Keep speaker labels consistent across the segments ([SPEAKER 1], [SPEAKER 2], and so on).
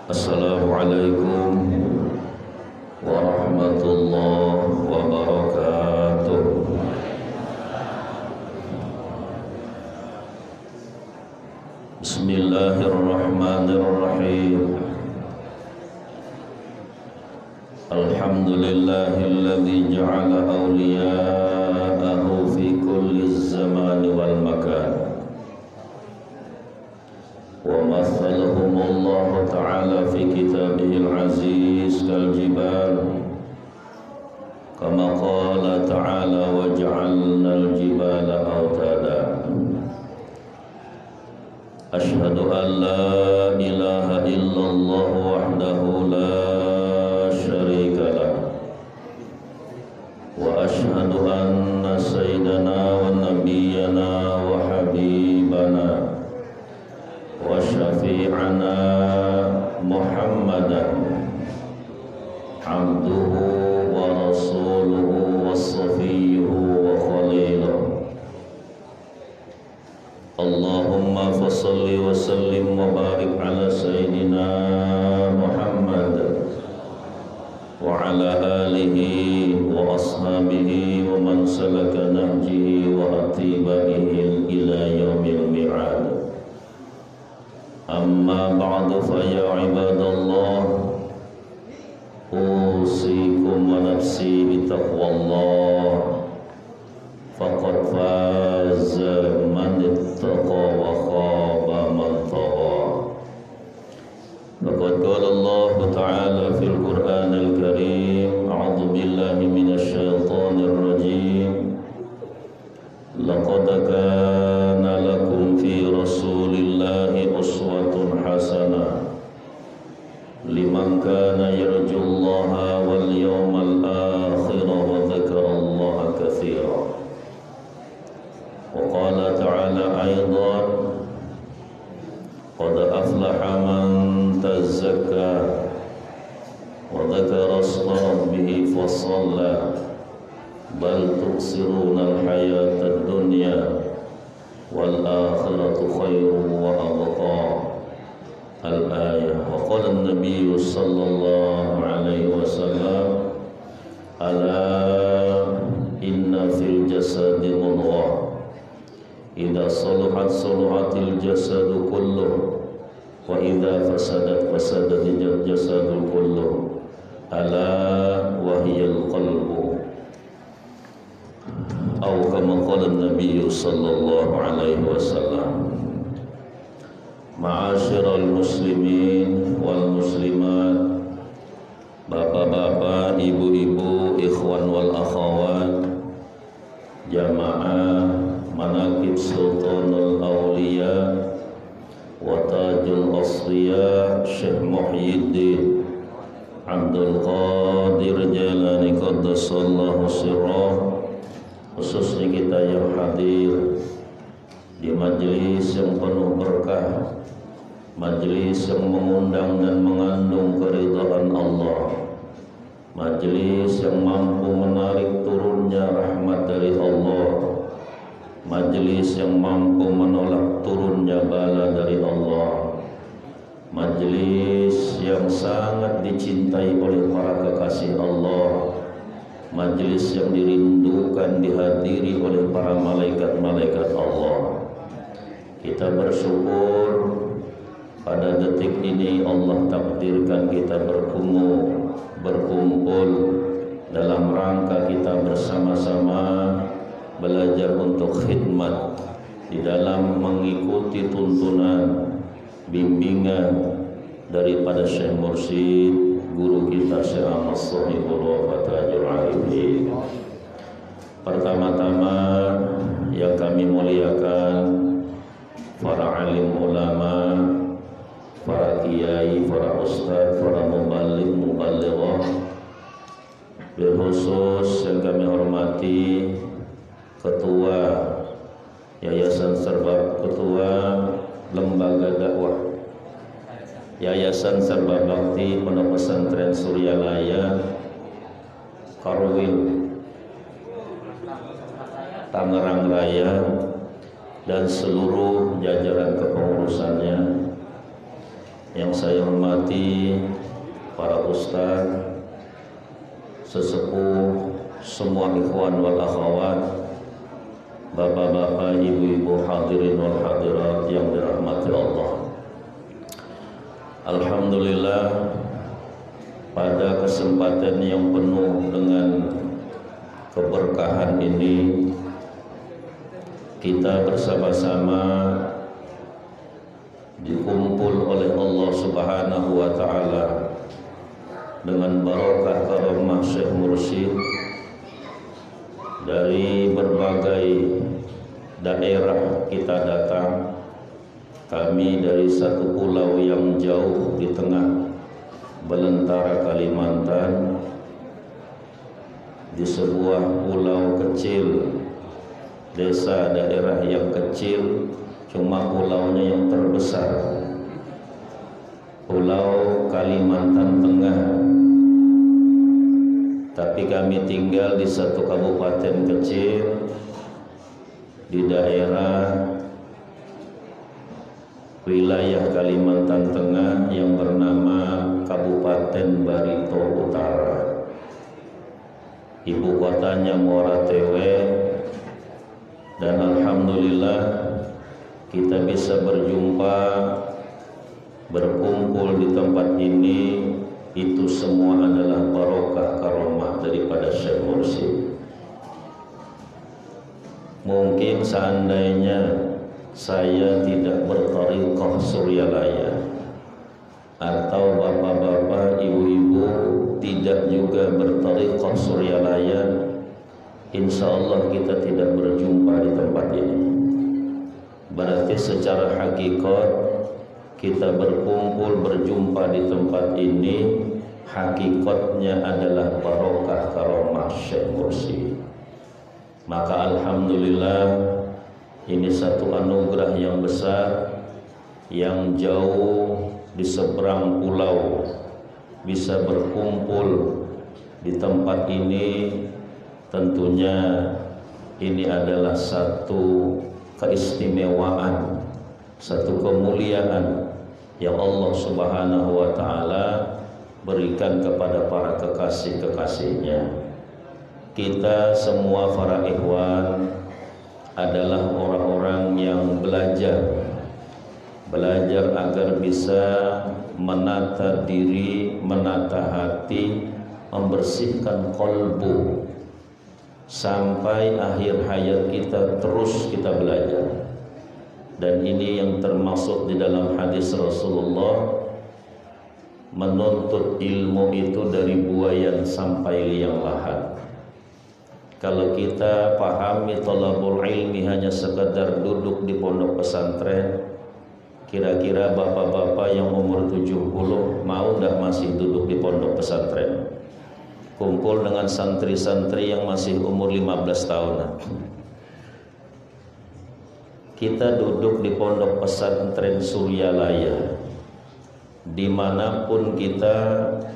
[SPEAKER 1] Assalamualaikum warahmatullahi wabarakatuh. Bismillahirrahmanirrahim. Alhamdulillahilladzi ja'ala awliya'ahu fi kulli zamani wal makan. ومثلهم الله تعالى في كتابه العزيز كالجبال كما قال تعالى وجعلنا الجبال أوتادا. أشهد أن لا إله إلا الله وحده لا شريك له وأشهد أن سيدنا ونبينا وحبيبنا وشفيعنا محمدا عبده ورسوله وصفيه وخليله. اللهم فصل وسلم وبارك على سيدنا محمد وعلى آله وأصحابه ومن سلك نهجه وأتباعه إلى يوم الميعاد. أما بعد فيا عباد الله أوصيكم ونفسي بتقوى الله فقد فاز من اتقى وخاب من طغى. فقد قال الله تعالى في القرآن الكريم أعوذ بالله من الشيطان الرجيم لقد كان لكم في رسول الله أسوة حسنة لمن كان يرجو الله واليوم الآخر وذكر الله كثيرا. وقال تعالى أيضا قد أفلح من تزكى وذكر اسم ربه فصلى بل تؤثرون الحياة الدنيا والآخرة خير وأبقى. الآية. وقال النبي صلى الله عليه وسلم ألا إن في الجسد مضغة إذا صلحت صلحت الجسد كله وإذا فسدت فسد الجسد كله ألا وهي القلب أو كما قال النبي صلى الله عليه وسلم. Ma'asyiral muslimin wal muslimat, bapak-bapak, ibu-ibu, ikhwan wal akhawat, jamaah manaqib sultanul awliya wa tajul asliya Syekh Muhyiddin Abdul Qadir Jalani qaddasallahu sirrah, khususnya kita yang hadir di majelis yang penuh berkah, majelis yang mengundang dan mengandung keridhaan Allah, majelis yang mampu menarik turunnya rahmat dari Allah, majelis yang mampu menolak turunnya bala dari Allah, majelis yang sangat dicintai oleh para kekasih Allah, majelis yang dirindukan dihadiri oleh para malaikat-malaikat Allah. Kita bersyukur pada detik ini Allah takdirkan kita berkumpul dalam rangka kita bersama-sama belajar untuk khidmat di dalam mengikuti tuntunan bimbingan daripada Syekh Mursyid guru kita Syekh Ahmad Shahibul Wafatajul Arifin. Pertama-tama yang kami muliakan para alim ulama, para kiai, para ustaz, para muballighah, berkhusus yang kami hormati Ketua Yayasan Serba, Ketua Lembaga Dakwah Yayasan Serba Bakti Pondok Pesantren Suryalaya Karwil Tangerang Raya dan seluruh jajaran kepengurusannya, Yang saya hormati para ustaz, sesepuh, semua ikhwan wal akhwat, bapak-bapak, ibu-ibu, hadirin wal hadirat yang dirahmati Allah. Alhamdulillah, pada kesempatan yang penuh dengan keberkahan ini, kita bersama-sama dikumpul oleh Allah Subhanahu wa taala dengan barokah karamah Syekh Mursyid dari berbagai daerah kita datang. Kami dari satu pulau yang jauh di tengah belantara Kalimantan, di sebuah pulau kecil, desa daerah yang kecil, cuma pulaunya yang terbesar, Pulau Kalimantan Tengah. Tapi kami tinggal di satu kabupaten kecil di daerah wilayah Kalimantan Tengah yang bernama Kabupaten Barito Utara. Ibu kotanya Muara Tewe, dan alhamdulillah kita bisa berjumpa, berkumpul di tempat ini. Itu semua adalah barokah karomah daripada Syekh Mursyid. Mungkin seandainya saya tidak berthariqah Suryalaya, atau bapak-bapak, ibu-ibu tidak juga berthariqah Suryalaya, insya Allah kita tidak berjumpa di tempat ini. Berarti secara hakikat kita berkumpul berjumpa di tempat ini, hakikatnya adalah barokah karomah Syekh Mursyid. Maka alhamdulillah, ini satu anugerah yang besar, yang jauh di seberang pulau bisa berkumpul di tempat ini. Tentunya ini adalah satu keistimewaan, satu kemuliaan yang Allah Subhanahu wa taala berikan kepada para kekasih-kekasihnya. Kita semua para ikhwan adalah orang-orang yang belajar agar bisa menata diri, menata hati, membersihkan qalbu sampai akhir hayat kita. Terus kita belajar, dan ini yang termasuk di dalam hadis Rasulullah, menuntut ilmu itu dari buayan sampai liang lahat. Kalau kita pahami thalabul ilmi hanya sekedar duduk di pondok pesantren, kira-kira bapak-bapak yang umur 70 mau enggak masih duduk di pondok pesantren? Kumpul dengan santri-santri yang masih umur 15 tahunan. Kita duduk di pondok pesantren Suryalaya, dimanapun kita,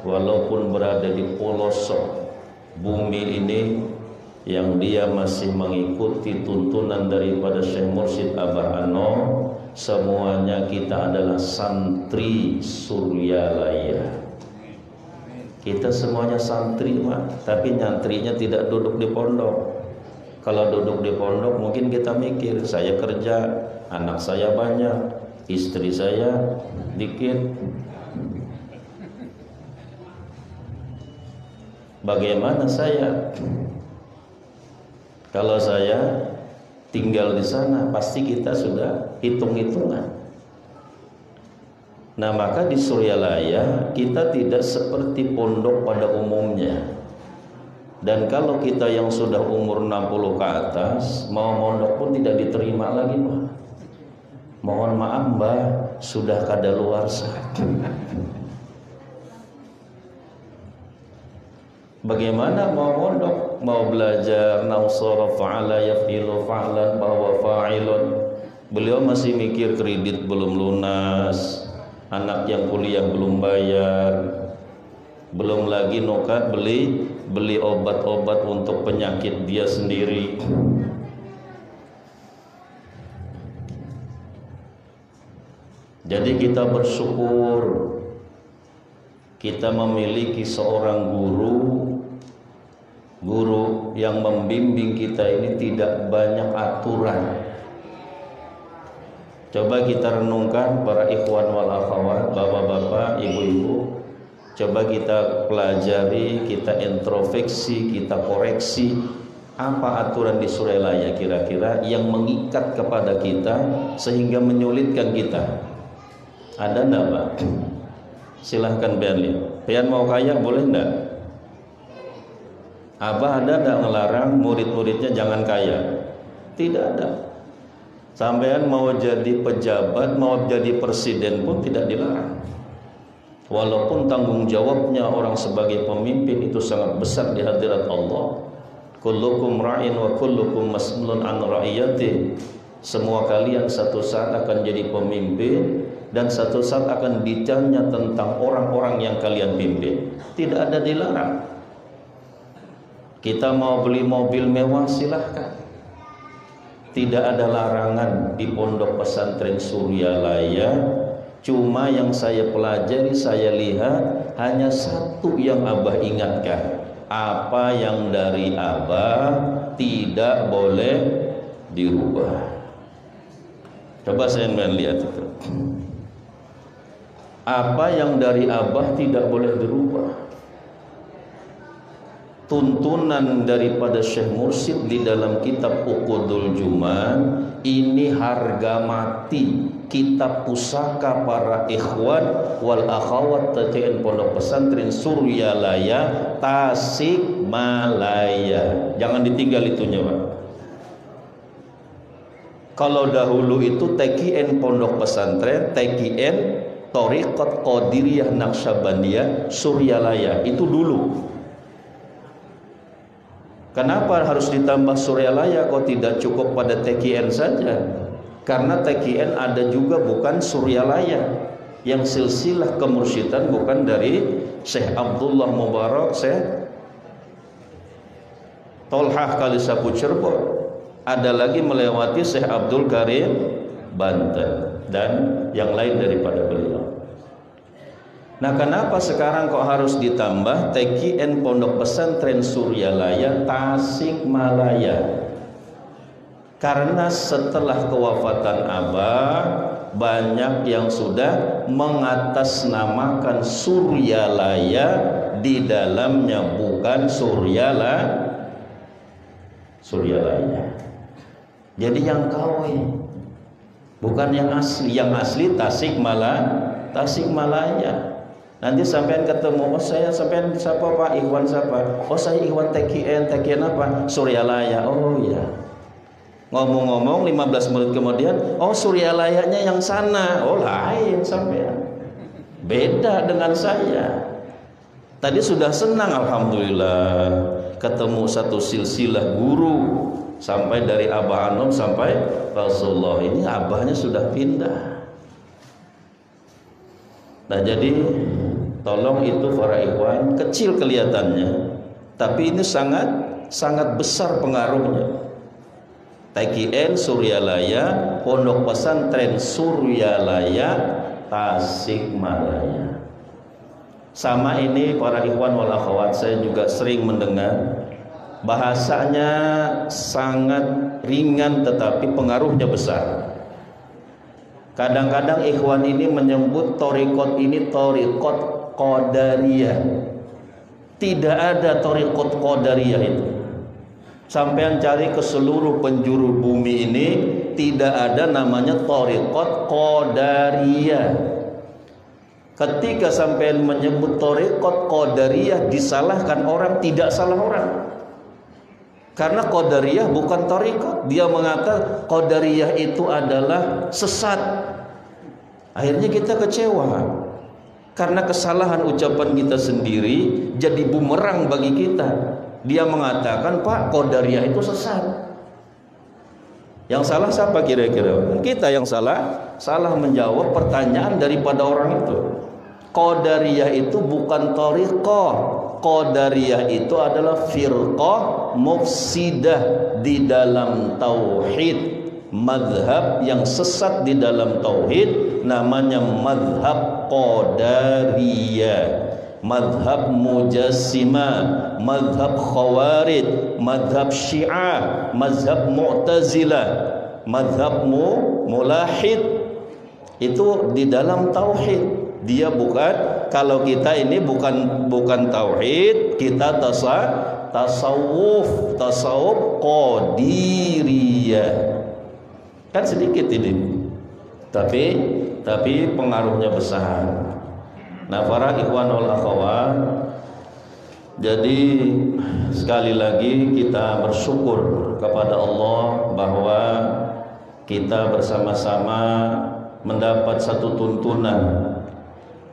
[SPEAKER 1] walaupun berada di pelosok bumi ini, yang dia masih mengikuti tuntunan daripada Syekh Mursyid Abah Ano, semuanya kita adalah santri Suryalaya. Kita semuanya santri, Pak, tapi nyantrinya tidak duduk di pondok. Kalau duduk di pondok mungkin kita mikir, saya kerja, anak saya banyak, istri saya dikit. Bagaimana saya? Kalau saya tinggal di sana, pasti kita sudah hitung-hitungan. Nah, maka di Suryalaya kita tidak seperti pondok pada umumnya. Dan kalau kita yang sudah umur 60 ke atas, mau mondok pun tidak diterima lagi, Pak. Mohon maaf, Mbah, sudah kadaluarsa. Bagaimana mau mondok, mau belajar nausara fa'ala yafilu fa'lan bahwa fa'ilun. Beliau masih mikir kredit belum lunas, anak yang kuliah belum bayar, belum lagi nokat beli obat-obat untuk penyakit dia sendiri. Jadi kita bersyukur kita memiliki seorang guru yang membimbing kita ini tidak banyak aturan. Coba kita renungkan para ikhwan wal akhwat, bapak-bapak, ibu-ibu. Coba kita pelajari, kita introspeksi, kita koreksi apa aturan di Suryalaya kira-kira yang mengikat kepada kita sehingga menyulitkan kita. Ada enggak, Pak? Silahkan pian lihat. Pian mau kaya boleh enggak? Abah ada enggak ngelarang murid-muridnya jangan kaya? Tidak ada. Sampean mau jadi pejabat, mau jadi presiden pun tidak dilarang. Walaupun tanggung jawabnya orang sebagai pemimpin itu sangat besar di hadirat Allah. Kullukum ra'in wa kullukum mas'ulun an ra'iyati. Semua kalian satu saat akan jadi pemimpin dan satu saat akan ditanya tentang orang-orang yang kalian pimpin. Tidak ada dilarang. Kita mau beli mobil mewah silahkan. Tidak ada larangan di Pondok Pesantren Suryalaya. Cuma yang saya pelajari, saya lihat hanya satu yang Abah ingatkan. Apa yang dari Abah tidak boleh dirubah. Coba saya lihat itu. Apa yang dari Abah tidak boleh dirubah. Tuntunan daripada Syekh Mursyid di dalam kitab Uqudul Juman ini harga mati kitab pusaka para ikhwan wal akhwat TCN Pondok Pesantren Suryalaya Tasikmalaya. Jangan ditinggal itunya, Pak. Kalau dahulu itu TKN Pondok Pesantren, TKN Thariqat Qadiriyah Naqsyabandiyah Suryalaya, itu dulu. Kenapa harus ditambah Suryalaya? Kok tidak cukup pada TKN saja? Karena TKN ada juga bukan Suryalaya, yang silsilah kemursyidhan bukan dari Syekh Abdullah Mubarak, Syekh Tolhah Kalisapu Cirebon. Ada lagi melewati Syekh Abdul Karim Banten dan yang lain daripada beliau. Nah, kenapa sekarang kok harus ditambah TKN Pondok Pesantren Suryalaya Tasikmalaya? Karena setelah kewafatan Abah, banyak yang sudah mengatasnamakan Suryalaya, di dalamnya bukan Suryalaya. Jadi yang KW, bukan yang asli. Yang asli Tasikmalaya. Nanti sampean ketemu, oh saya sampean siapa Pak? Ikhwan siapa? Oh saya Ikhwan TKN apa? Suryalaya. Oh iya. Ngomong-ngomong 15 menit kemudian, oh Suryalayanya yang sana. Oh lain sampean. Beda dengan saya. Tadi sudah senang alhamdulillah ketemu satu silsilah guru sampai dari Abah Anom sampai Rasulullah. Ini abahnya sudah pindah. Nah jadi tolong itu para ikhwan, kecil kelihatannya, tapi ini sangat besar pengaruhnya. TKN Suryalaya, Pondok Pesantren Suryalaya Tasikmalaya. Sama ini para ikhwan wal akhwat, saya juga sering mendengar bahasanya sangat ringan tetapi pengaruhnya besar. Kadang-kadang ikhwan ini menyebut thariqat ini thariqat qadariyah. Tidak ada thariqat qadariyah itu. Sampean cari ke seluruh penjuru bumi ini, tidak ada namanya thariqat qadariyah. Ketika sampean menyebut thariqat qadariyah, disalahkan orang, tidak salah orang. Karena qadariyah bukan thariqat. Dia mengatakan qadariyah itu adalah sesat. Akhirnya kita kecewa. Karena kesalahan ucapan kita sendiri jadi bumerang bagi kita. Dia mengatakan, Pak, qadariyah itu sesat. Yang salah siapa kira-kira? Kita yang salah. Salah menjawab pertanyaan daripada orang itu. Qadariyah itu bukan thariqah. Qadariyah itu adalah firqah mufsidah di dalam tauhid, madhab yang sesat di dalam tauhid namanya madhab Qadariyah, madhab Mujassimah, madhab Khawarij, madhab Syiah, madhab Mu'tazilah, madhab Mulahid. Itu di dalam tauhid. Dia bukan, kalau kita ini bukan tauhid, kita tasawuf Qadiriyah. Kan sedikit ini, tapi pengaruhnya besar. Nah, para ikhwan wal akhwat, jadi sekali lagi kita bersyukur kepada Allah bahwa kita bersama-sama mendapat satu tuntunan,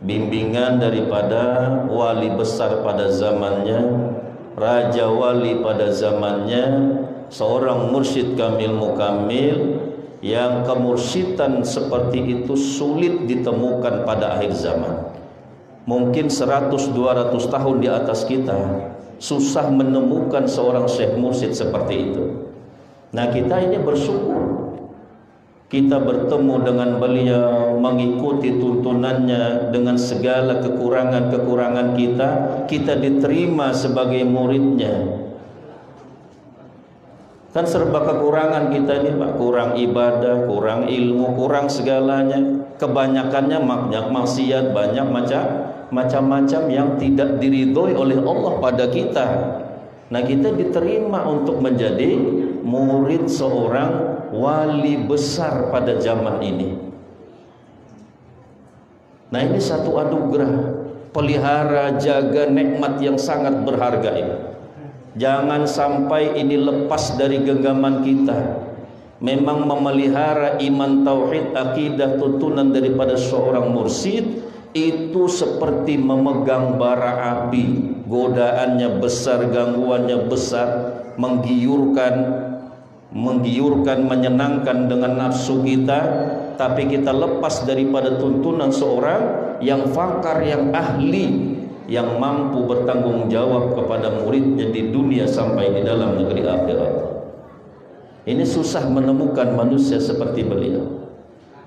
[SPEAKER 1] bimbingan daripada wali besar pada zamannya, raja wali pada zamannya, seorang mursyid kamil mukamil yang kemursyidhan seperti itu sulit ditemukan pada akhir zaman. Mungkin 100-200 tahun di atas kita susah menemukan seorang syekh mursyid seperti itu. Nah, kita ini bersyukur kita bertemu dengan beliau, mengikuti tuntunannya dengan segala kekurangan-kekurangan kita diterima sebagai muridnya. Kan serba kekurangan kita ini, Pak, kurang ibadah, kurang ilmu, kurang segalanya. Kebanyakannya maksiat, banyak macam-macam yang tidak diridhoi oleh Allah pada kita. Nah, kita diterima untuk menjadi murid seorang wali besar pada zaman ini. Nah, ini satu anugerah. Pelihara, jaga nikmat yang sangat berharga ini. Jangan sampai ini lepas dari genggaman kita. Memang memelihara iman, tauhid, akidah, tuntunan daripada seorang mursyid itu seperti memegang bara api. Godaannya besar, gangguannya besar, menggiurkan, menyenangkan dengan nafsu kita, tapi kita lepas daripada tuntunan seorang yang fakar, yang ahli, yang mampu bertanggung jawab kepada muridnya di dunia sampai di dalam negeri akhirat. Ini susah menemukan manusia seperti beliau.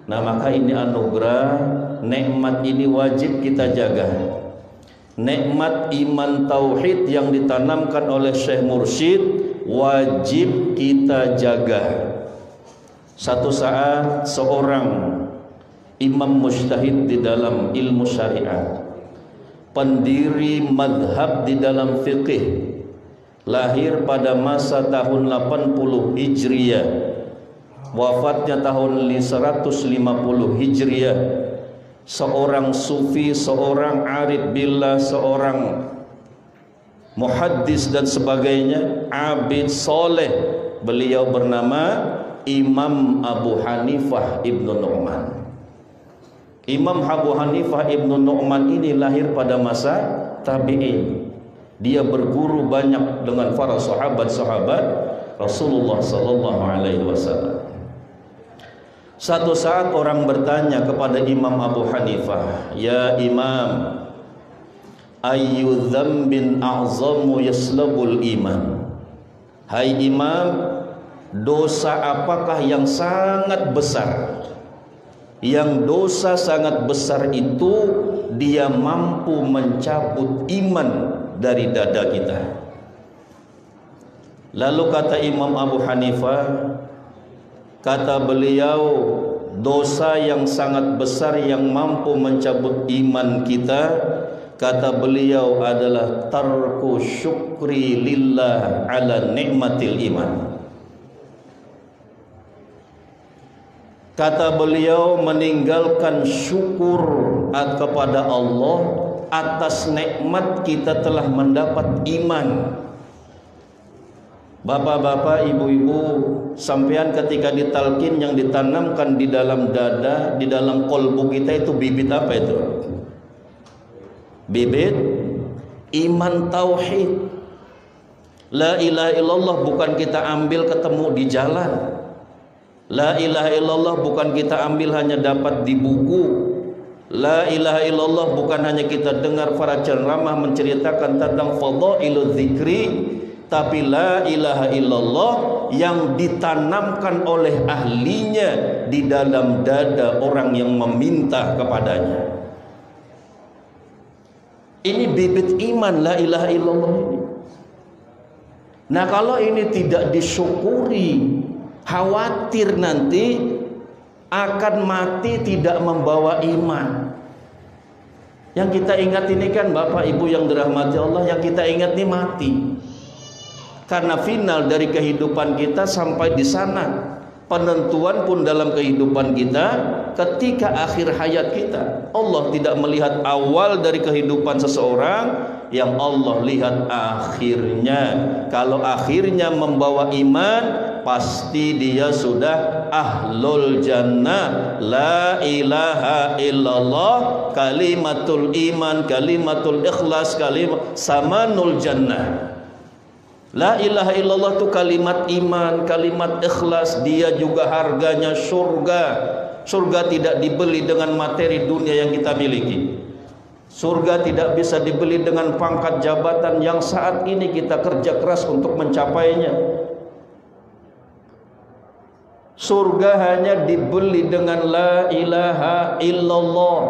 [SPEAKER 1] Nah, maka ini anugerah, nikmat ini wajib kita jaga. Nikmat iman tauhid yang ditanamkan oleh Syekh Mursyid wajib kita jaga. Satu saat seorang imam mujtahid di dalam ilmu syariat, pendiri madhab di dalam fiqih, lahir pada masa tahun 80 Hijriah, wafatnya tahun 150 Hijriah. Seorang sufi, seorang arif billah, seorang muhaddis dan sebagainya, abid soleh. Beliau bernama Imam Abu Hanifah Ibnu Nu'man. Imam Abu Hanifah Ibnu Nu'man ini lahir pada masa tabi'in. Dia berguru banyak dengan para sahabat-sahabat Rasulullah sallallahu alaihi wasallam. Satu saat orang bertanya kepada Imam Abu Hanifah, "Ya Imam, ayyu dzambin a'zamu yaslabul iman?" Hai Imam, dosa apakah yang sangat besar? Yang dosa sangat besar itu dia mampu mencabut iman dari dada kita. Lalu kata Imam Abu Hanifah, kata beliau, dosa yang sangat besar yang mampu mencabut iman kita, kata beliau adalah tarku syukri lillah ala nikmatil iman. Kata beliau, meninggalkan syukur kepada Allah atas nikmat kita telah mendapat iman. Bapak-bapak, ibu-ibu, sampean ketika ditalkin yang ditanamkan di dalam dada, di dalam kolbu kita itu bibit apa itu? Bibit iman tauhid. La ilaha illallah bukan kita ambil ketemu di jalan. La ilaha illallah bukan kita ambil hanya dapat di buku. La ilaha illallah bukan hanya kita dengar para ceramah menceritakan tentang fadhailul dzikri, tapi la ilaha illallah yang ditanamkan oleh ahlinya di dalam dada orang yang meminta kepadanya. Ini bibit iman la ilaha illallah ini. Nah, kalau ini tidak disyukuri, khawatir nanti akan mati tidak membawa iman. Yang kita ingat ini kan Bapak Ibu yang dirahmati Allah, yang kita ingat ini mati. Karena final dari kehidupan kita sampai di sana. Penentuan pun dalam kehidupan kita ketika akhir hayat kita. Allah tidak melihat awal dari kehidupan seseorang, yang Allah lihat akhirnya. Kalau akhirnya membawa iman, pasti dia sudah ahlul jannah. La ilaha illallah, kalimatul iman, kalimatul ikhlas, kalimat samanul jannah. La ilaha illallah itu kalimat iman, kalimat ikhlas. Dia juga harganya surga. Surga tidak dibeli dengan materi dunia yang kita miliki. Surga tidak bisa dibeli dengan pangkat jabatan yang saat ini kita kerja keras untuk mencapainya. Surga hanya dibeli dengan la ilaha illallah.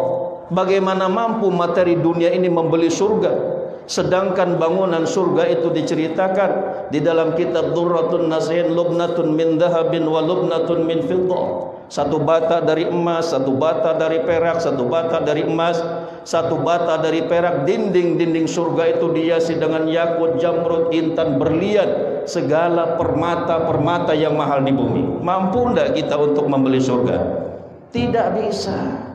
[SPEAKER 1] Bagaimana mampu materi dunia ini membeli surga? Sedangkan bangunan surga itu diceritakan di dalam kitab Durratun Nasihin, lubnatun min dhahabin wa lubnatun min fiddah. Satu bata dari emas, satu bata dari perak, satu bata dari emas, satu bata dari perak. Dinding-dinding surga itu dihiasi dengan yakut, jamrud, intan, berlian, segala permata-permata yang mahal di bumi. Mampu enggak kita untuk membeli surga? Tidak bisa.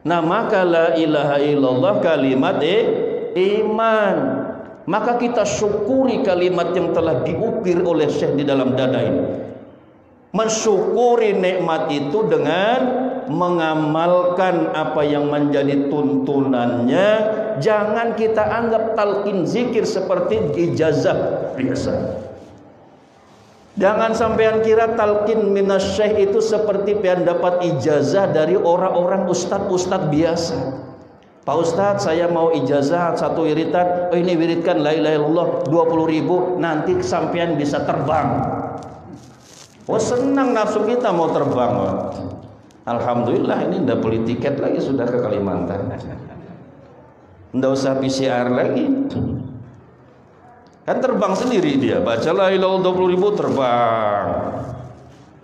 [SPEAKER 1] Nah, maka la ilaha illallah kalimat iman. Maka kita syukuri kalimat yang telah diukir oleh Syekh di dalam dada ini. Mensyukuri nikmat itu dengan mengamalkan apa yang menjadi tuntunannya. Jangan kita anggap talqin zikir seperti ijazah biasa. Jangan sampean kira talqin minasyekh itu seperti pian dapat ijazah dari orang-orang ustadz-ustadz biasa. Pak Ustadz, saya mau ijazah satu wiritan. Oh, ini wiridkan la ilaha illallah 20.000, nanti sampean bisa terbang. Oh, senang nafsu kita mau terbang. Alhamdulillah, ini ndak beli tiket lagi, sudah ke Kalimantan. Ndak usah PCR lagi. Kan terbang sendiri dia. Baca la ilaha illallah 20.000 terbang.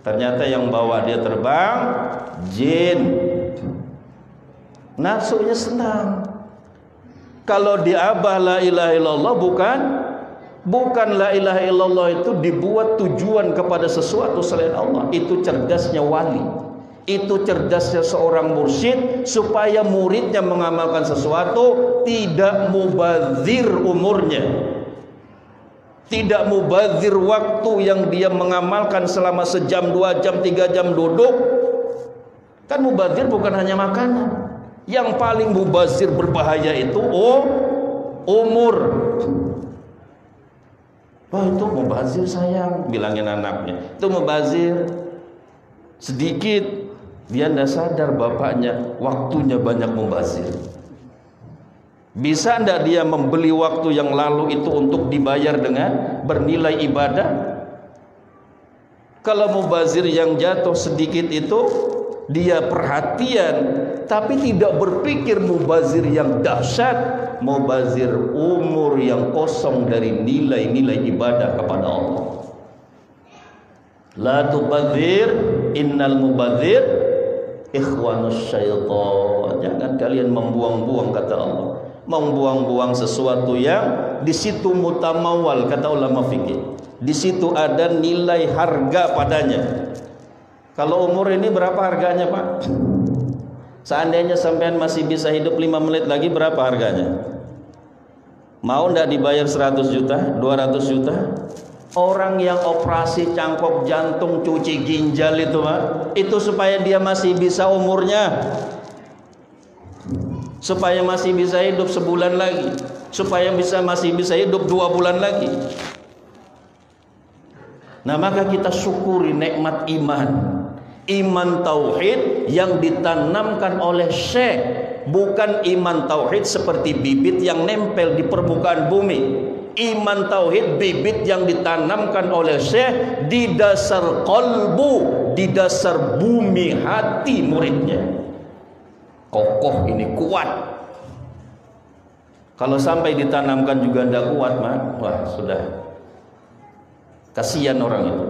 [SPEAKER 1] Ternyata yang bawa dia terbang jin. Nafsunya senang. Kalau diabah la ilaha illallah bukan la ilaha illallah itu dibuat tujuan kepada sesuatu selain Allah. Itu cerdasnya wali. Itu cerdasnya seorang mursyid, supaya muridnya mengamalkan sesuatu tidak mubazir umurnya, tidak mubazir waktu yang dia mengamalkan selama sejam, 2 jam, 3 jam duduk. Kan mubazir bukan hanya makanan. Yang paling mubazir berbahaya itu umur. Wah, itu mubazir sayang, bilangin anaknya. Itu mubazir. Sedikit dia tidak sadar bapaknya waktunya banyak mubazir. Bisa tidak dia membeli waktu yang lalu itu untuk dibayar dengan bernilai ibadah? Kalau mubazir yang jatuh sedikit itu dia perhatian, tapi tidak berpikir mubazir yang dahsyat, mubazir umur yang kosong dari nilai-nilai ibadah kepada Allah. La tubazir innal mubazir ikhwanus syaitan. Jangan kalian membuang-buang, kata Allah. Membuang-buang sesuatu yang di situ mutamawal, kata ulama fikih. Di situ ada nilai harga padanya. Kalau umur ini berapa harganya, Pak? Seandainya sampean masih bisa hidup 5 menit lagi, berapa harganya? Mau ndak dibayar 100 juta, 200 juta? Orang yang operasi cangkok jantung, cuci ginjal itu, Pak, itu supaya dia masih bisa umurnya, supaya masih bisa hidup sebulan lagi, supaya masih bisa hidup 2 bulan lagi. Nah, maka kita syukuri nikmat iman. Iman tauhid yang ditanamkan oleh Syekh, bukan iman tauhid seperti bibit yang nempel di permukaan bumi. Iman tauhid bibit yang ditanamkan oleh syekh di dasar qalbu, di dasar bumi hati muridnya. Kokoh ini, kuat. Kalau sampai ditanamkan juga tidak kuat, wah sudah. Kasihan orang itu.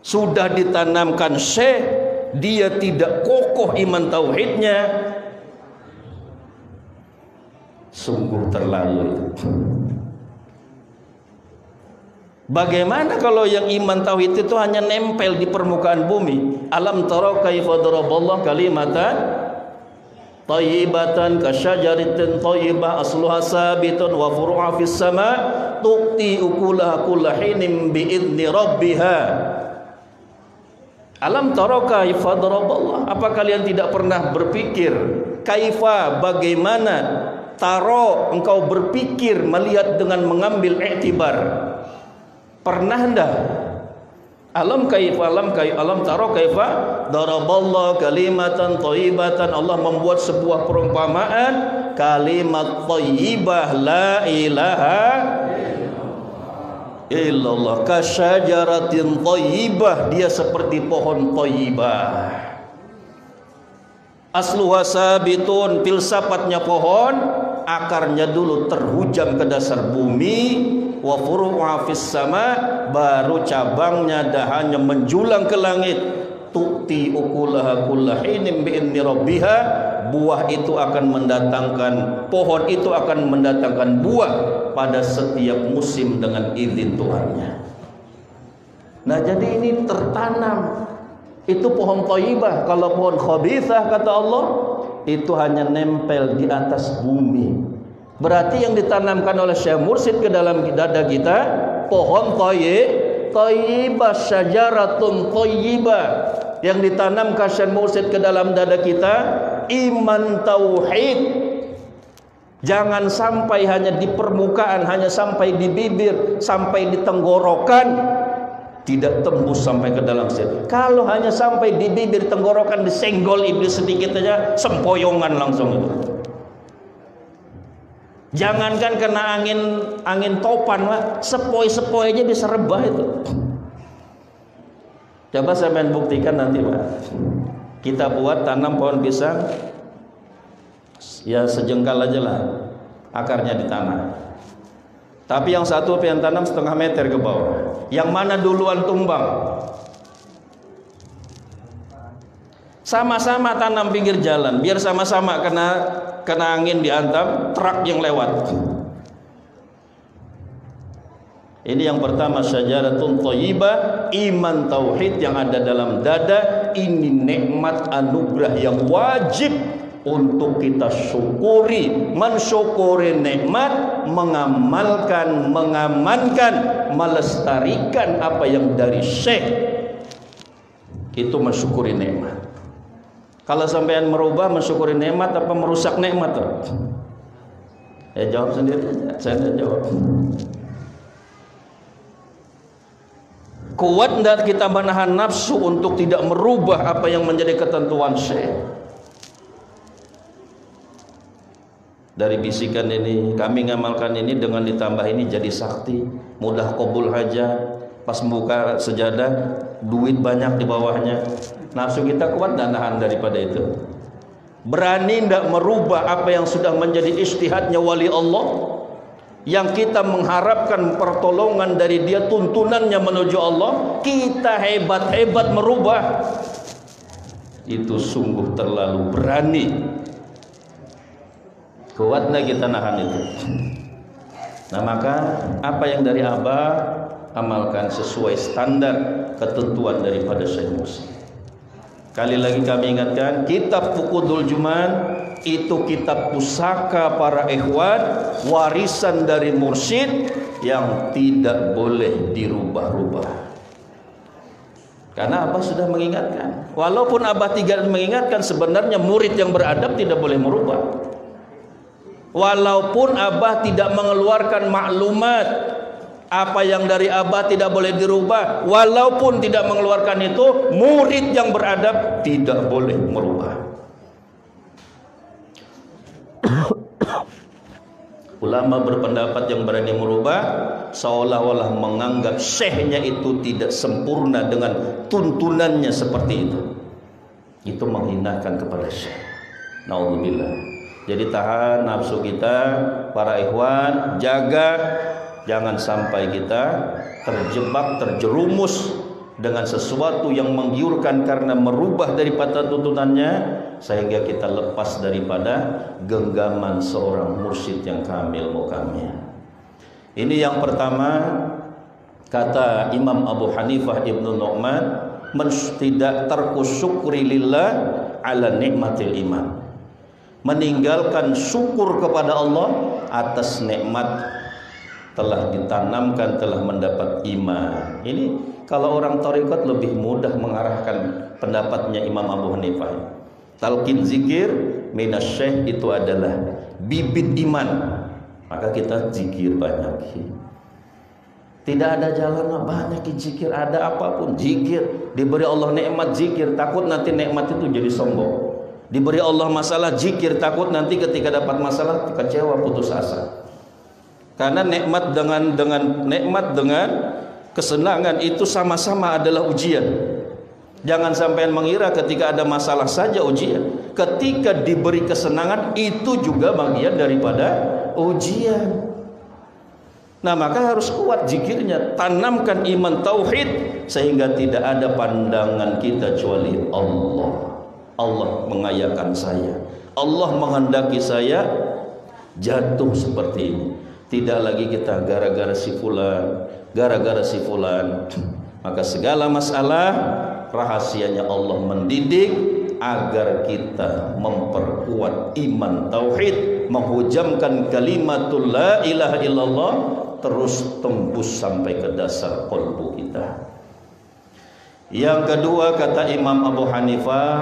[SPEAKER 1] Sudah ditanamkan syekh, dia tidak kokoh iman tauhidnya, sungguh terlalu. Bagaimana kalau yang iman tauhid itu hanya nempel di permukaan bumi? Alam tara kaifa daraballahu kalimatan thayyibatan kasyajaratin thayyibah asluha sabitun wa furu'a fis sama tu'ti ukulaha kullahinin biidzni rabbiha. Alam tara kaifa daraballahu, apa kalian tidak pernah berpikir kaifa, bagaimana, taro, engkau berpikir, melihat dengan mengambil iktibar, pernah enggak? Alam taro kaifa daraballahu kalimatan thayyibatan, Allah membuat sebuah perumpamaan kalimat thayyibah la ilaha illallah kasyajaratin thayyibah, dia seperti pohon thayyibah, asluha sabitun, filsafatnya pohon, akarnya dulu terhujam ke dasar bumi, wa furu'a fis sama, baru cabangnya dahannya menjulang ke langit, tu'ti ukulaha kullahinin bi'idzni rabbiha, buah itu akan mendatangkan, pohon itu akan mendatangkan buah pada setiap musim dengan izin Tuhannya. Nah, jadi ini tertanam. Itu pohon thayyibah. Kalau pohon khabithah, kata Allah, itu hanya nempel di atas bumi. Berarti yang ditanamkan oleh Syekh Mursyid ke dalam dada kita pohon thayyibah, syajaratun thayyibah. Yang ditanamkan Syekh Mursyid ke dalam dada kita iman tauhid. Jangan sampai hanya di permukaan, hanya sampai di bibir, sampai di tenggorokan, tidak tembus sampai ke dalam hati. Kalau hanya sampai di bibir, tenggorokan, disenggol iblis sedikit aja, sempoyongan langsung itu. Jangankan kena angin topan, sepoi-sepoi aja bisa rebah itu. Coba saya main buktikan nanti, Pak. Kita buat tanam pohon pisang, ya sejengkal aja lah akarnya di tanah. Tapi yang satu pengen tanam 1/2 meter ke bawah. Yang mana duluan tumbang? Sama-sama tanam pinggir jalan, biar sama-sama kena angin dihantam truk yang lewat. Ini yang pertama, syajaratun thayyibah, iman tauhid yang ada dalam dada. Ini nikmat anugerah yang wajib untuk kita syukuri. Mensyukuri nikmat, mengamalkan, mengamankan, melestarikan apa yang dari Syekh, itu mensyukuri nikmat. Kalau sampean merubah, mensyukuri nikmat apa merusak nikmat? Jawab sendiri aja, saya tidak jawab. Kuat tidak kita menahan nafsu untuk tidak merubah apa yang menjadi ketentuan Syekh? Dari bisikan ini, kami ngamalkan ini, dengan ditambah ini jadi sakti, mudah qabul hajat. Pas buka sejadah, duit banyak di bawahnya. Nafsu kita kuat dan nahan daripada itu. Berani tidak merubah apa yang sudah menjadi ijtihadnya wali Allah, yang kita mengharapkan pertolongan dari dia, tuntunannya menuju Allah. Kita hebat-hebat merubah, itu sungguh terlalu berani. Kuatnya kita nahan itu. Nah, maka apa yang dari Abah, amalkan sesuai standar ketentuan daripada Syekh Mursyid. Kali lagi kami ingatkan, kitab Fuqudul Juman itu kitab pusaka para ikhwan, warisan dari Mursyid yang tidak boleh dirubah-rubah. Karena Abah sudah mengingatkan. Walaupun Abah tidak mengingatkan, sebenarnya murid yang beradab tidak boleh merubah. Walaupun Abah tidak mengeluarkan maklumat, apa yang dari Abah tidak boleh dirubah, walaupun tidak mengeluarkan itu, murid yang beradab tidak boleh merubah. Ulama berpendapat yang berani merubah seolah-olah menganggap syekhnya itu tidak sempurna dengan tuntunannya seperti itu. Itu menghinakan kepada syekh. Naudzubillah. Jadi tahan nafsu kita, para ikhwan, jaga jangan sampai kita terjebak, terjerumus dengan sesuatu yang menggiurkan karena merubah daripada tuntunannya, sehingga kita lepas daripada genggaman seorang mursyid yang kamil mukamil. Ini yang pertama, kata Imam Abu Hanifah Ibnu Nu'man, tidak tarku syukri lillah ala nikmatil iman, meninggalkan syukur kepada Allah atas nikmat telah ditanamkan, telah mendapat iman. Ini kalau orang tarekat lebih mudah mengarahkan pendapatnya Imam Abu Hanifah. Talqin zikir minasyekh itu adalah bibit iman, maka kita zikir banyak. Tidak ada jalan banyak zikir, ada apapun zikir. Diberi Allah nikmat zikir, takut nanti nikmat itu jadi sombong. Diberi Allah masalah zikir, takut nanti ketika dapat masalah kecewa, putus asa. Karena nikmat dengan kesenangan itu sama-sama adalah ujian. Jangan sampai mengira ketika ada masalah saja ujian. Ketika diberi kesenangan itu juga bagian daripada ujian. Nah, maka harus kuat zikirnya, tanamkan iman tauhid sehingga tidak ada pandangan kita kecuali Allah. Allah mengayakan saya, Allah menghendaki saya jatuh seperti ini. Tidak lagi kita gara-gara si fulan, gara-gara si fulan. Maka segala masalah rahasianya Allah mendidik agar kita memperkuat iman tauhid, menghujamkan kalimatul la ilaha illallah terus tembus sampai ke dasar qalbu kita. Yang kedua, kata Imam Abu Hanifah,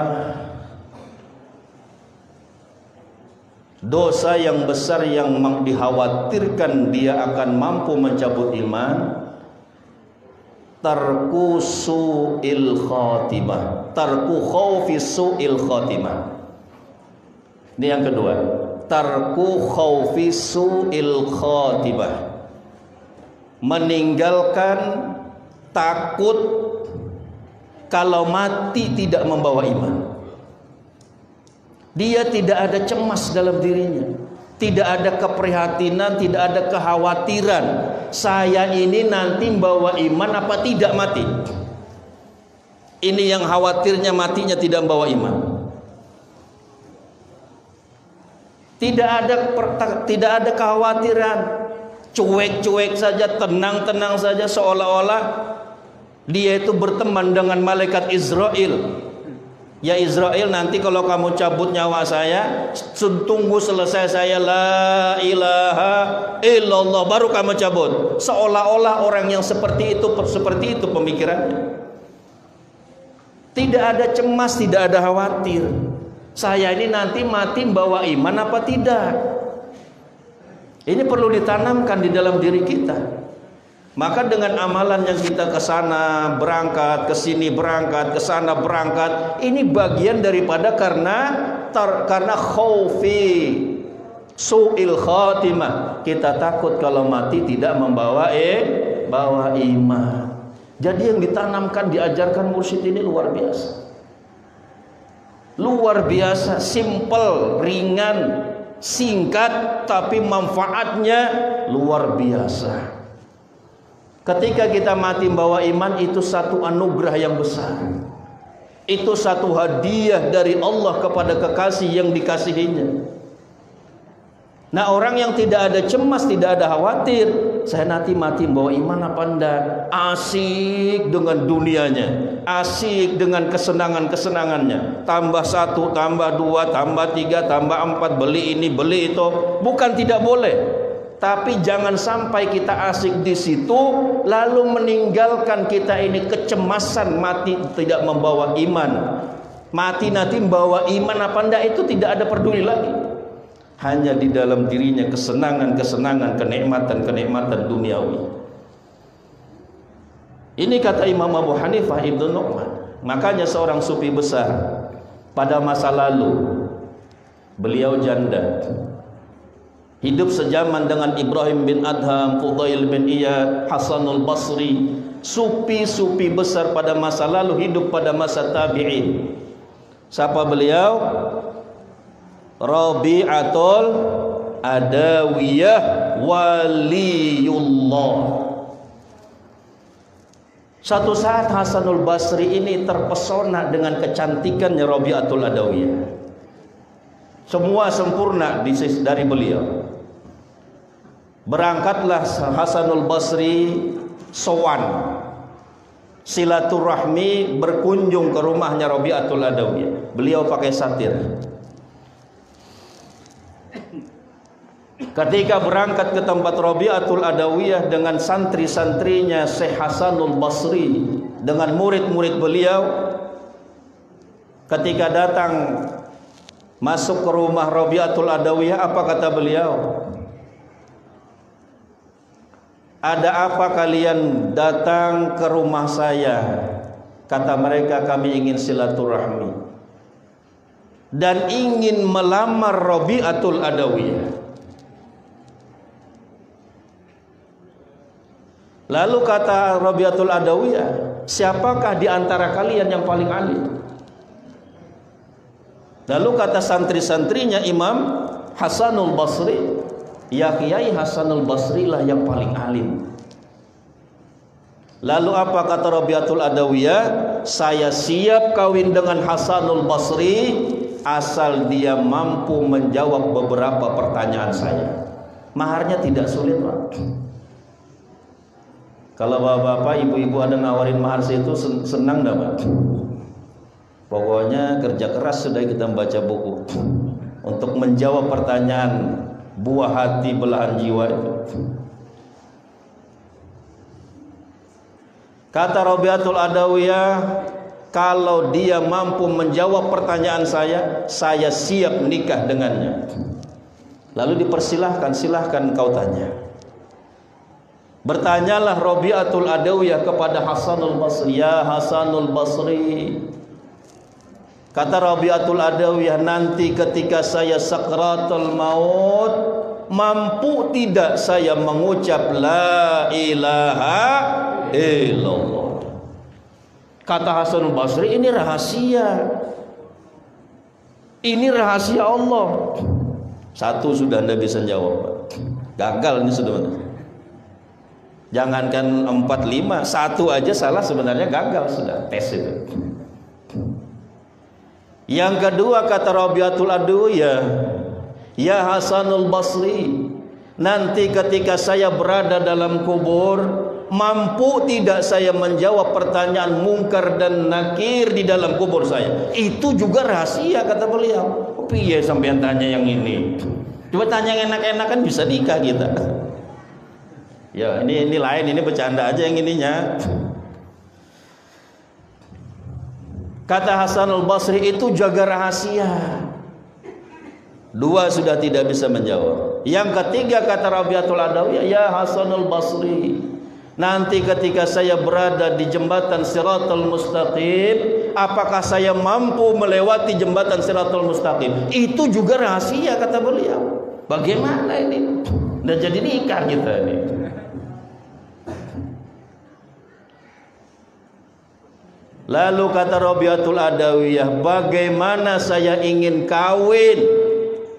[SPEAKER 1] dosa yang besar yang dikhawatirkan dia akan mampu mencabut iman, tarku su'il khatimah, tarku khawfi su'il khatimah. Ini yang kedua, tarku khawfi su'il khatimah, meninggalkan takut kalau mati tidak membawa iman. Dia tidak ada cemas dalam dirinya, tidak ada keprihatinan, tidak ada kekhawatiran saya ini nanti membawa iman apa tidak mati. Ini yang khawatirnya matinya tidak membawa iman. Tidak ada kekhawatiran, cuek-cuek saja, tenang-tenang saja, seolah-olah dia itu berteman dengan malaikat Israel. Ya Israel, nanti kalau kamu cabut nyawa saya, tunggu selesai saya la ilaha illallah baru kamu cabut. Seolah-olah orang yang seperti itu pemikirannya. Tidak ada cemas, tidak ada khawatir. Saya ini nanti mati membawa iman apa tidak? Ini perlu ditanamkan di dalam diri kita. Maka dengan amalan yang kita ke sana berangkat, ke sini berangkat, ke sana berangkat, ini bagian daripada karena khaufi su'il khatimah. Kita takut kalau mati tidak membawa iman. Jadi yang ditanamkan, diajarkan mursyid ini luar biasa. Luar biasa, simple, ringan, singkat, tapi manfaatnya luar biasa. Ketika kita mati membawa iman, itu satu anugerah yang besar. Itu satu hadiah dari Allah kepada kekasih yang dikasihinya. Nah, orang yang tidak ada cemas, tidak ada khawatir, saya nanti mati membawa iman apa enggak, asik dengan dunianya, asik dengan kesenangan-kesenangannya, tambah 1, tambah 2, tambah 3, tambah 4, beli ini, beli itu. Bukan tidak boleh, tapi jangan sampai kita asik di situ lalu meninggalkan kita ini kecemasan mati tidak membawa iman. Mati nanti membawa iman apa enggak itu tidak ada peduli lagi. Hanya di dalam dirinya kesenangan-kesenangan, kenikmatan-kenikmatan duniawi. Ini kata Imam Abu Hanifah Ibnu Nu'man. Makanya seorang sufi besar pada masa lalu, beliau janda, hidup sejaman dengan Ibrahim bin Adham, Fudail bin Iyad, Hasanul Basri, sufi-sufi besar pada masa lalu hidup pada masa tabi'in. Siapa beliau? Rabi'atul Adawiyah waliyullah. Satu saat Hasanul Basri ini terpesona dengan kecantikannya Rabi'atul Adawiyah. Semua sempurna dari beliau. Berangkatlah Hasanul Basri sowan silaturahmi berkunjung ke rumahnya Rabi'atul Adawiyah. Beliau pakai satir. Ketika berangkat ke tempat Rabi'atul Adawiyah dengan santri-santrinya Syekh Hasanul Basri, dengan murid-murid beliau, ketika datang masuk ke rumah Rabi'atul Adawiyah, apa kata beliau? Ada apa kalian datang ke rumah saya? Kata mereka, kami ingin silaturahmi dan ingin melamar Rabi'atul Adawiyah. Lalu kata Rabi'atul Adawiyah, siapakah di antara kalian yang paling alim? Lalu kata santri-santrinya Imam Hasanul Basri, ya Kiai Hasanul Basri lah yang paling alim. Lalu apa kata Rabi'atul Adawiyah? Saya siap kawin dengan Hasanul Basri asal dia mampu menjawab beberapa pertanyaan saya. Maharnya tidak sulit, Pak. Kalau bapak-bapak, ibu-ibu ada nawarin mahar situ, senang enggak, Pak? Pokoknya kerja keras sudah kita membaca buku untuk menjawab pertanyaan buah hati belahan jiwa itu. Kata Rabi'atul Adawiyah, kalau dia mampu menjawab pertanyaan saya siap nikah dengannya. Lalu dipersilahkan, silahkan kau tanya. Bertanyalah Rabi'atul Adawiyah kepada Hasanul Basri, ya Hasanul Basri, kata Rabi'atul Adawiyah, nanti ketika saya sakratul maut, mampu tidak saya mengucap la ilaha illallah? Kata Hasanul Basri, ini rahasia. Ini rahasia Allah. Satu sudah Anda bisa jawab, gagal ini sudah. Jangankan 4, 5, satu aja salah sebenarnya gagal sudah, tes itu. Yang kedua kata Rabi'atul Adawiyah, ya Hasanul Basri, nanti ketika saya berada dalam kubur, mampu tidak saya menjawab pertanyaan mungkar dan nakir di dalam kubur saya? Itu juga rahasia, kata beliau. Piye sampean tanya yang ini? Coba tanya yang enak-enak kan bisa nikah kita. Ya ini lain, ini bercanda aja yang ininya. Kata Hasanul Basri, itu jaga rahasia. Dua sudah tidak bisa menjawab. Yang ketiga kata Rabi'atul Adawiyah, ya Hasanul Basri, nanti ketika saya berada di jembatan Siratul Mustaqim, apakah saya mampu melewati jembatan Siratul Mustaqim? Itu juga rahasia, kata beliau. Bagaimana ini? Dan jadi nikah kita ini. Lalu kata Rabi'atul Adawiyah, bagaimana saya ingin kawin,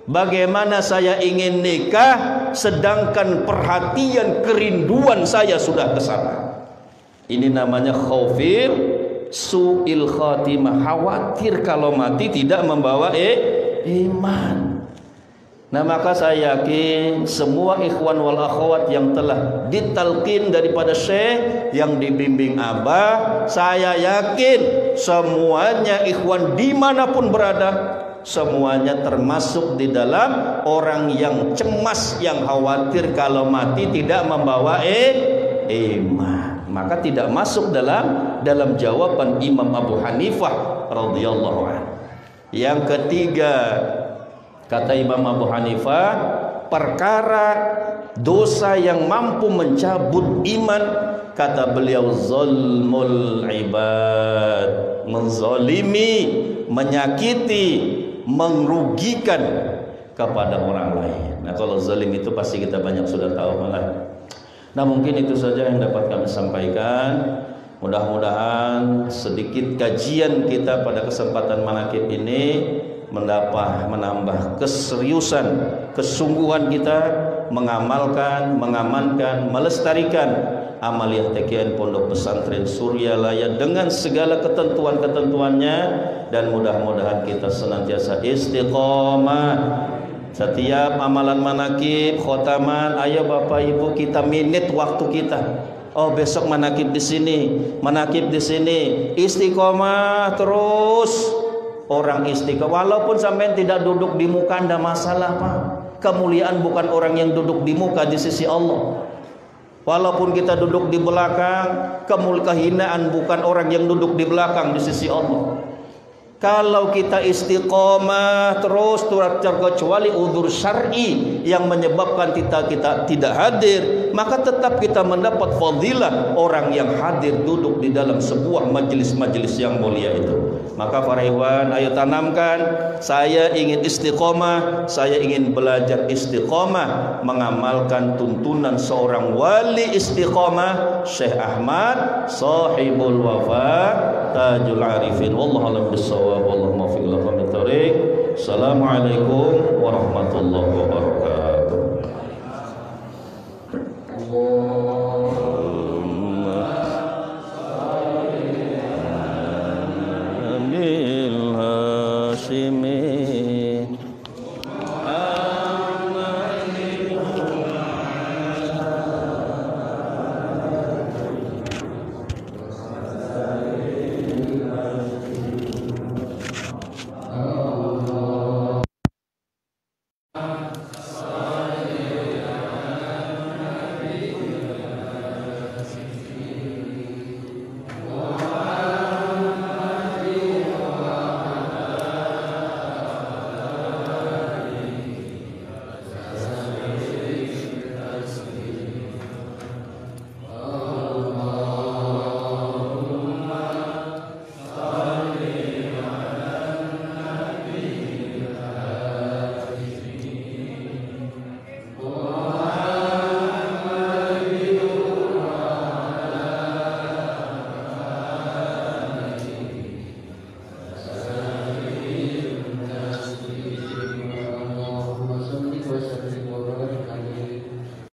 [SPEAKER 1] bagaimana saya ingin nikah, sedangkan perhatian kerinduan saya sudah ke sana. Ini namanya khaufir su'il khatimah, khawatir kalau mati tidak membawa iman. Nah maka saya yakin semua ikhwan wal akhwat yang telah ditalqin daripada syekh, yang dibimbing abah, saya yakin semuanya ikhwan dimanapun berada, semuanya termasuk di dalam orang yang cemas, yang khawatir kalau mati tidak membawa iman. Maka tidak masuk dalam jawaban Imam Abu Hanifah radhiyallahu anhu. Yang ketiga kata Imam Abu Hanifah, perkara dosa yang mampu mencabut iman, kata beliau, zulmul ibad, menzalimi, menyakiti, merugikan kepada orang lain. Nah, kalau zalim itu pasti kita banyak sudah tahu malah. Nah, mungkin itu saja yang dapat kami sampaikan. Mudah-mudahan sedikit kajian kita pada kesempatan manaqib ini menambah keseriusan, kesungguhan kita mengamalkan, mengamankan, melestarikan amaliyah TKN Pondok Pesantren Suryalaya dengan segala ketentuan-ketentuannya, dan mudah-mudahan kita senantiasa istiqomah. Setiap amalan manaqib, khotaman, ayo Bapak Ibu kita minit waktu kita. Oh, besok manaqib di sini, manaqib di sini, istiqomah terus. Orang istiqomah, walaupun sampai tidak duduk di muka tidak masalah, Pak. Kemuliaan bukan orang yang duduk di muka di sisi Allah. Walaupun kita duduk di belakang, kehinaan bukan orang yang duduk di belakang di sisi Allah. Kalau kita istiqomah terus, terkecuali udzur syar'i yang menyebabkan kita tidak hadir, maka tetap kita mendapat fadilah orang yang hadir duduk di dalam sebuah majelis-majelis yang mulia itu. Maka para ikhwan, ayo tanamkan, saya ingin istiqomah, saya ingin belajar istiqomah, mengamalkan tuntunan seorang wali istiqomah, Syekh Ahmad Sahibul Wafa Tajul Arifin. Wallahu a'lam bissawab, wallahu muwaffiq ila aqwamit thoriq. Assalamualaikum warahmatullahi wabarakatuh. Allahumma bil hashimin